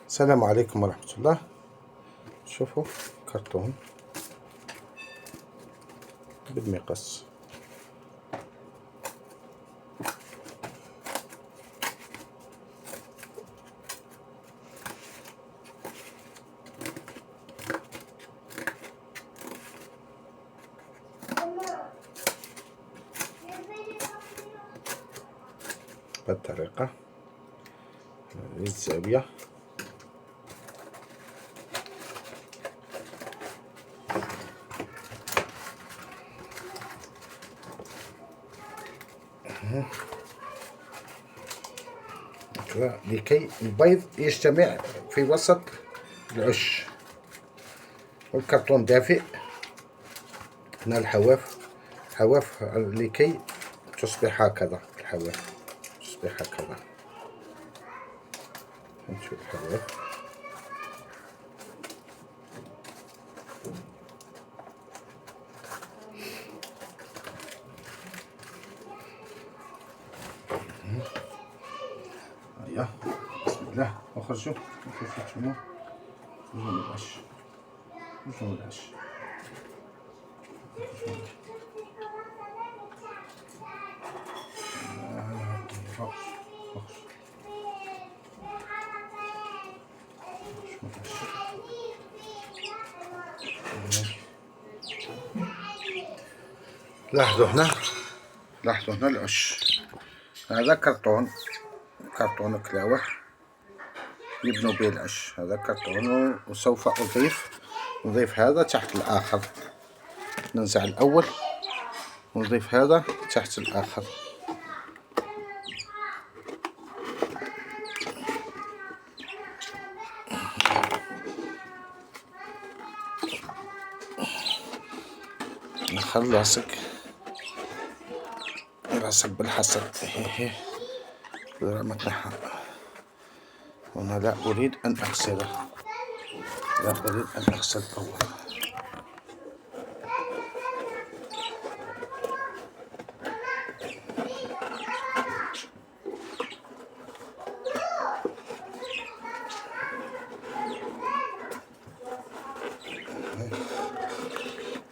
السلام عليكم ورحمة الله. شوفوا كرتون بالمقص. بهالطريقة الزاوية. لكي البيض يجتمع في وسط العش، والكرتون دافئ. هنا الحواف لكي تصبح هكذا. الحواف تصبح هكذا. نشوف الحواف. هيا بسم الله، اخرجوا شوفوا نتوما. خرجوا من العش، خرجوا من العش. لاحظوا هنا العش. هذا كرتون كلاوح يبنوا به العش. هذا كرتون، وسوف نضيف هذا تحت الآخر. ننزع الأول ونضيف هذا تحت الآخر. نخل لاصق بالحسن. ما تنحى. وأنا لا أريد أن أغسله، لا أريد أن أغسل أول.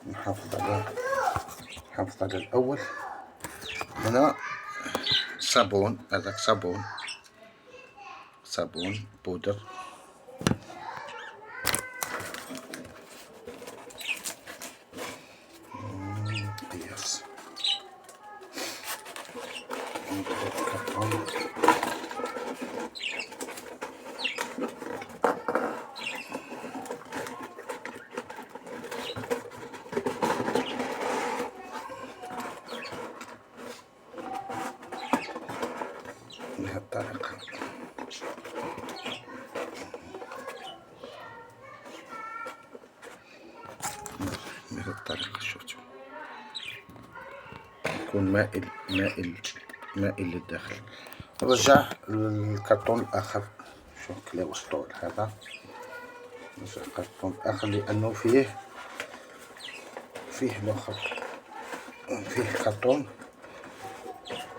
نحافظ على الأول. هنا صابون، هذاك صابون بودر. قياس. بهالطريقة. شفتوا يكون مائل للداخل. نرجع الكرتون الآخر. شوف كلا وسطول هذا. نرجع الكرتون الآخر لأنه فيه الآخر فيه كرتون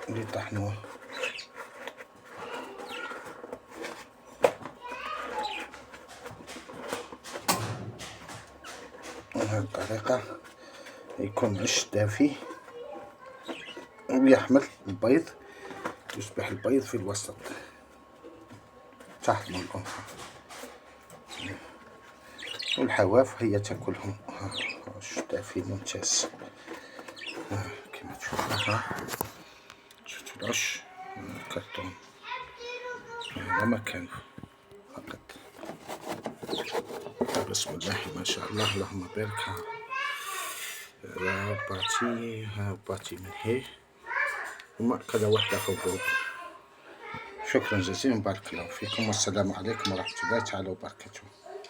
اللي طحنوه. بهذه الطريقة يكون عش دافي ويحمل البيض. يصبح البيض في الوسط تحت من الأم، والحواف هي تاكلهم. عش دافي ممتاز كما تشوفوا. شفتوا العش الكرتون. هذا مكانه فقط. بسم الله ما شاء الله، اللهم بارك. ها باتي من هي، وما كذا وحدة فوق. شكرا جزيلا، بارك الله فيكم، والسلام عليكم ورحمة الله تعالى وبركاته.